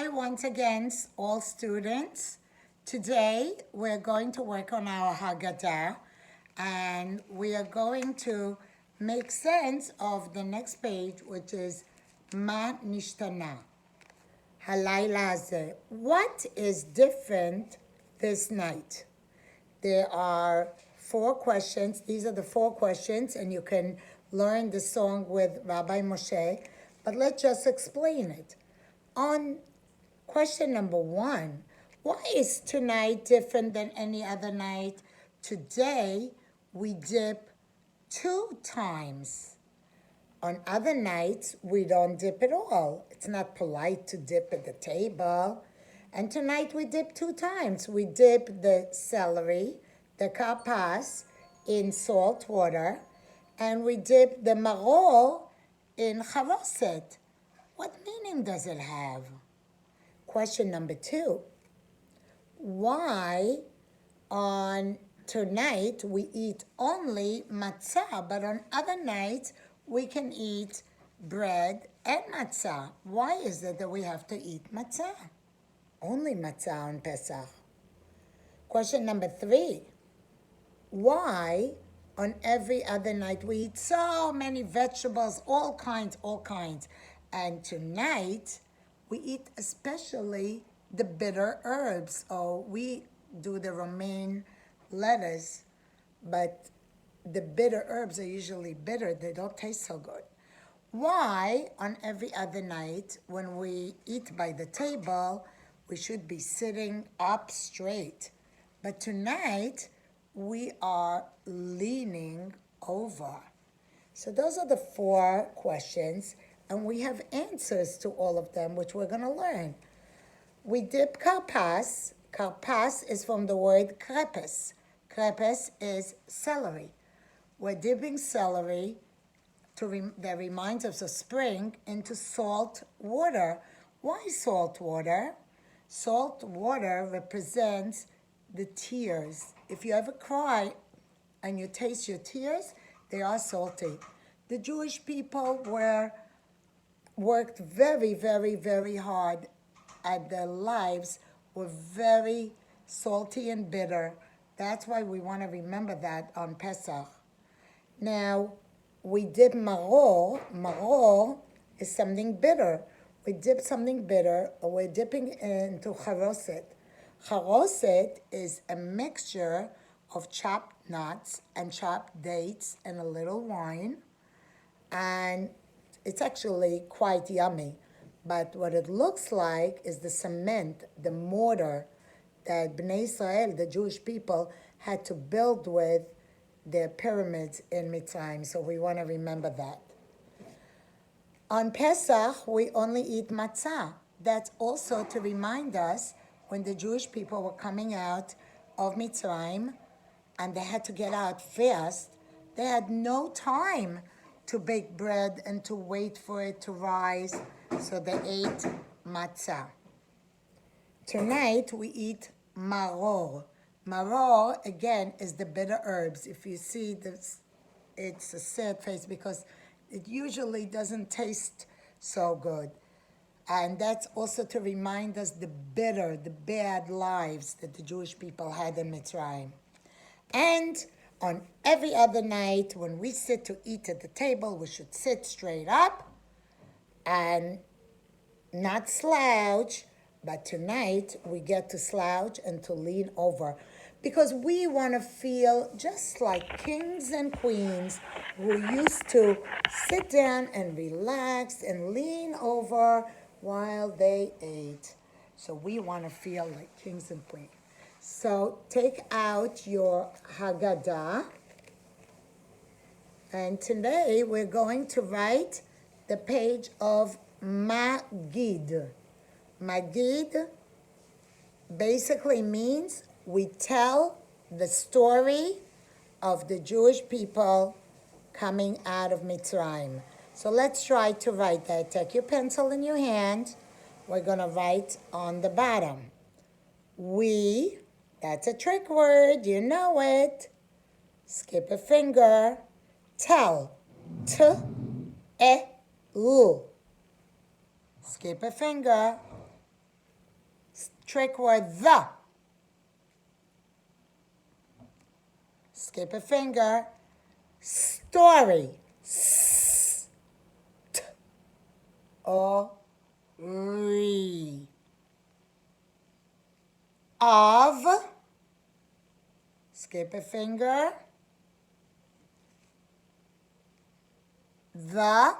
Hi, once again, all students. Today, we're going to work on our Hagadah, and we are going to make sense of the next page, which is Ma Nishtana. Halayla hazeh. What is different this night? There are 4 questions. These are the 4 questions, and you can learn the song with Rabbi Moshe, but let's just explain it. On question number 1, why is tonight different than any other night? Today, we dip 2 times. On other nights, we don't dip at all. It's not polite to dip at the table. And tonight we dip 2 times. We dip the celery, the karpas, in salt water, and we dip the maror in charoset. What meaning does it have? Question number 2. Why on tonight we eat only matzah, but on other nights we can eat bread and matzah? Why is it that we have to eat matzah? Only matzah on Pesach. Question number 3. Why on every other night we eat so many vegetables, all kinds, and tonight we eat especially the bitter herbs? Oh, we do the romaine lettuce, but the bitter herbs are usually bitter. They don't taste so good. Why on every other night when we eat by the table, we should be sitting up straight, but tonight we are leaning over? So those are the 4 questions, and we have answers to all of them, which we're going to learn. We dip karpas. Karpas is from the word krepes. Krepes is celery. We're dipping celery that reminds us of spring into salt water. Why salt water? Salt water represents the tears. If you ever cry and you taste your tears, they are salty. The Jewish people worked very, very, very hard, and their lives were very salty and bitter. That's why we want to remember that on Pesach. Now, we dip maror. Maror is something bitter. We dip something bitter, or we're dipping into charoset. Charoset is a mixture of chopped nuts and chopped dates and a little wine, and it's actually quite yummy. But what it looks like is the cement, the mortar that Bnei Israel, the Jewish people, had to build with their pyramids in Mitzrayim. So we want to remember that. On Pesach, we only eat matzah. That's also to remind us when the Jewish people were coming out of Mitzrayim and they had to get out fast. They had no time to bake bread and to wait for it to rise, so they ate matzah. Tonight we eat maror. Maror, again, is the bitter herbs. If you see this, it's a sad face because it usually doesn't taste so good. And that's also to remind us the bitter, the bad lives that the Jewish people had in Mitzrayim. And on every other night, when we sit to eat at the table, we should sit straight up and not slouch. But tonight, we get to slouch and to lean over because we want to feel just like kings and queens who used to sit down and relax and lean over while they ate. So we want to feel like kings and queens. So take out your Hagadah. And today we're going to write the page of Magid. Magid basically means we tell the story of the Jewish people coming out of Mitzrayim. So let's try to write that. Take your pencil in your hand. We're going to write on the bottom. We, that's a trick word, you know it. Skip a finger. Tell. T-e-lu. Skip a finger. trick word the. Skip a finger. Story. Ori. Of. Skip a finger. The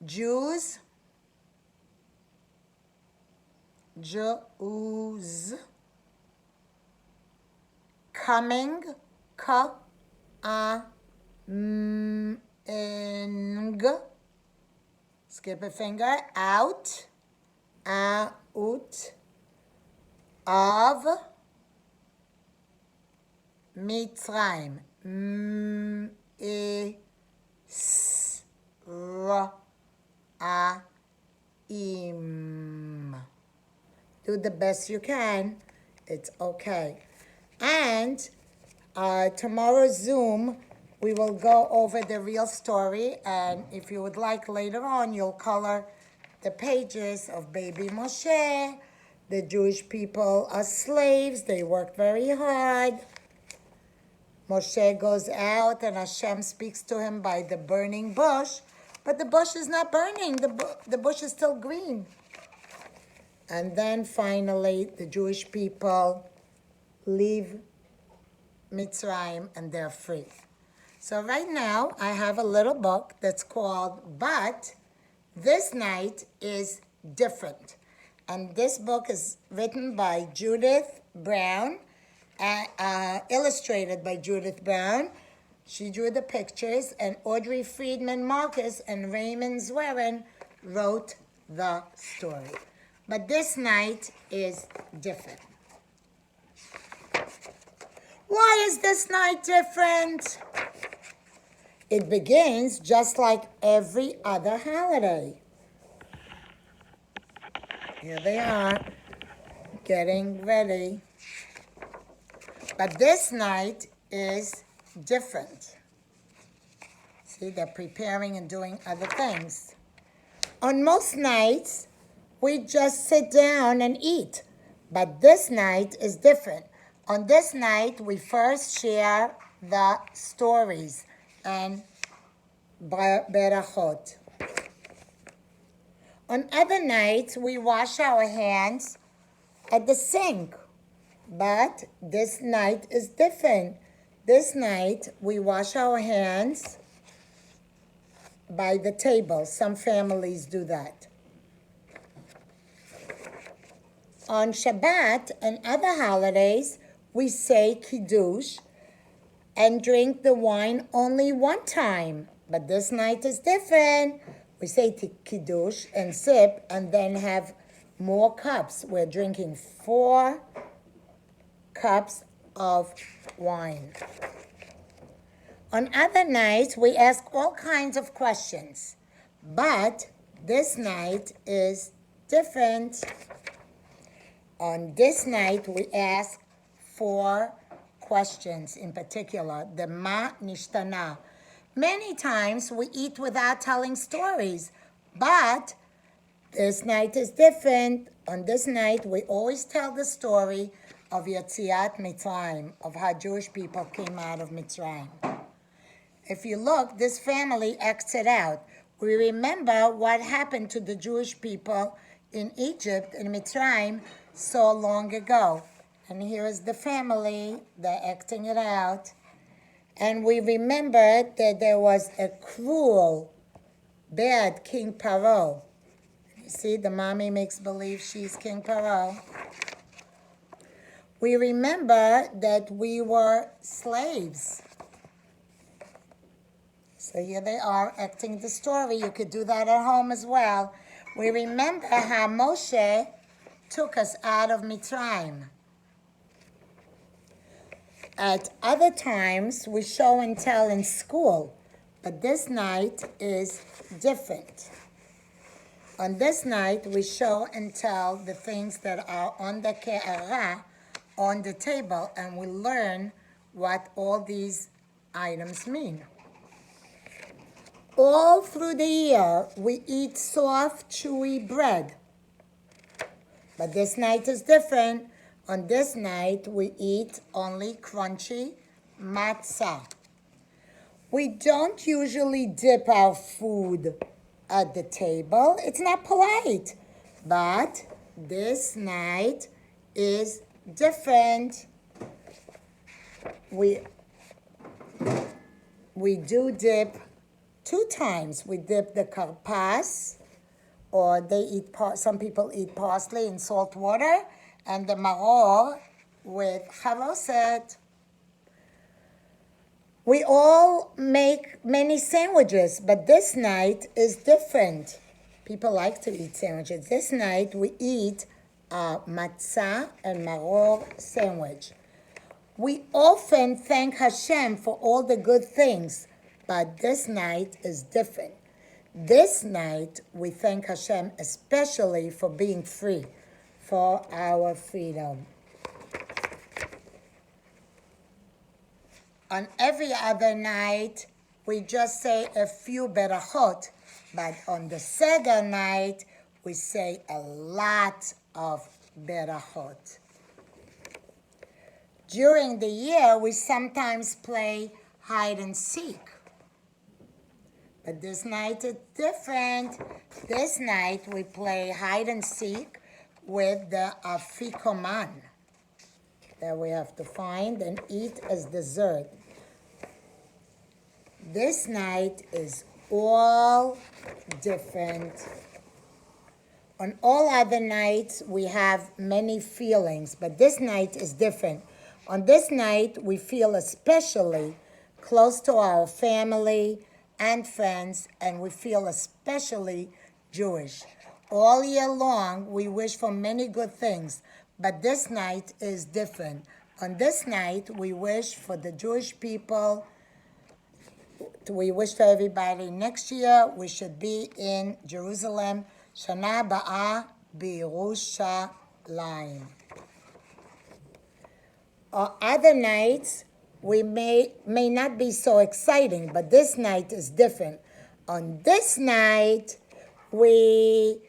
Jews. Jews. Coming. Ing. Skip a finger. Out. Out. Of Mitzrayim. Im. Do the best you can. It's okay. And tomorrow's Zoom, we will go over the real story. And if you would like later on, you'll color the pages of baby Moshe. The Jewish people are slaves. They work very hard. Moshe goes out and Hashem speaks to him by the burning bush. But the bush is not burning. The bush is still green. And then finally, the Jewish people leave Mitzrayim and they're free. So right now, I have a little book that's called But This Night is Different. And this book is written by Judith Brown, illustrated by Judith Brown. She drew the pictures, and Audrey Friedman Marcus and Raymond Zwerin wrote the story. But this night is different. Why is this night different? It begins just like every other holiday. Here they are, getting ready. But this night is different. See, they're preparing and doing other things. On most nights, we just sit down and eat. But this night is different. On this night, we first share the stories and berachot. On other nights, we wash our hands at the sink. But this night is different. This night, we wash our hands by the table. Some families do that. On Shabbat and other holidays, we say Kiddush and drink the wine only one time. But this night is different. We say Kiddush and sip and then have more cups. We're drinking 4 cups of wine. On other nights, we ask all kinds of questions. But this night is different. On this night, we ask 4 questions in particular. The Nishtana. Many times we eat without telling stories, but this night is different. On this night, we always tell the story of Yetziat Mitzrayim, of how Jewish people came out of Mitzrayim. If you look, this family acts it out. We remember what happened to the Jewish people in Egypt, in Mitzrayim, so long ago. And here is the family, they're acting it out. And we remember that there was a cruel, bad King Paro. You see, the mommy makes believe she's King Paro. We remember that we were slaves. So here they are acting the story. You could do that at home as well. We remember how Moshe took us out of Mitzrayim. At other times, we show and tell in school, but this night is different. On this night, we show and tell the things that are on the ke'ara, on the table, and we learn what all these items mean. All through the year, we eat soft, chewy bread. But this night is different. On this night, we eat only crunchy matzah. We don't usually dip our food at the table. It's not polite. But this night is different. We do dip 2 times. We dip the karpas, or some people eat parsley in salt water, and the maror with charoset. We all make many sandwiches, but this night is different. People like to eat sandwiches. This night we eat a matzah and maror sandwich. We often thank Hashem for all the good things, but this night is different. This night we thank Hashem especially for being free, for our freedom. On every other night, we just say a few berachot, but on the Seder night, we say a lot of berachot. During the year, we sometimes play hide and seek. But this night it's different. This night we play hide and seek with the afikoman that we have to find and eat as dessert. This night is all different. On all other nights, we have many feelings, but this night is different. On this night, we feel especially close to our family and friends, and we feel especially Jewish. All year long, we wish for many good things, but this night is different. On this night, we wish for the Jewish people. We wish for everybody. Next year, we should be in Jerusalem. Shana Ba'a B'Yerushalayim. Other nights, we may not be so exciting, but this night is different. On this night, we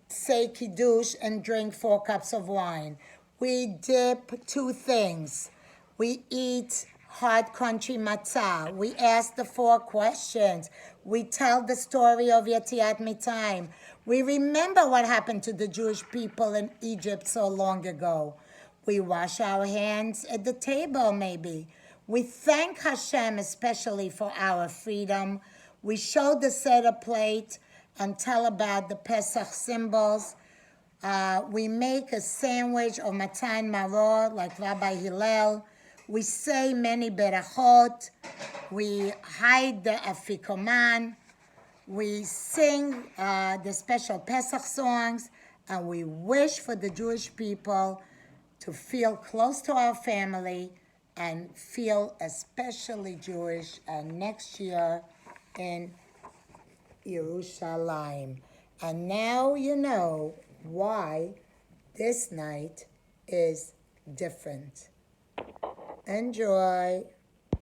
say Kiddush and drink 4 cups of wine. We dip 2 things. We eat hard, crunchy matzah. We ask the 4 questions. We tell the story of Yetziat Mitzrayim. We remember what happened to the Jewish people in Egypt so long ago. We wash our hands at the table, maybe. We thank Hashem especially for our freedom. We show the Seder plate and tell about the Pesach symbols. We make a sandwich of matzah and maror like Rabbi Hillel. We say many berachot. We hide the afikoman. We sing the special Pesach songs, and we wish for the Jewish people to feel close to our family and feel especially Jewish, and next year in Yerushalayim. And now you know why this night is different. Enjoy.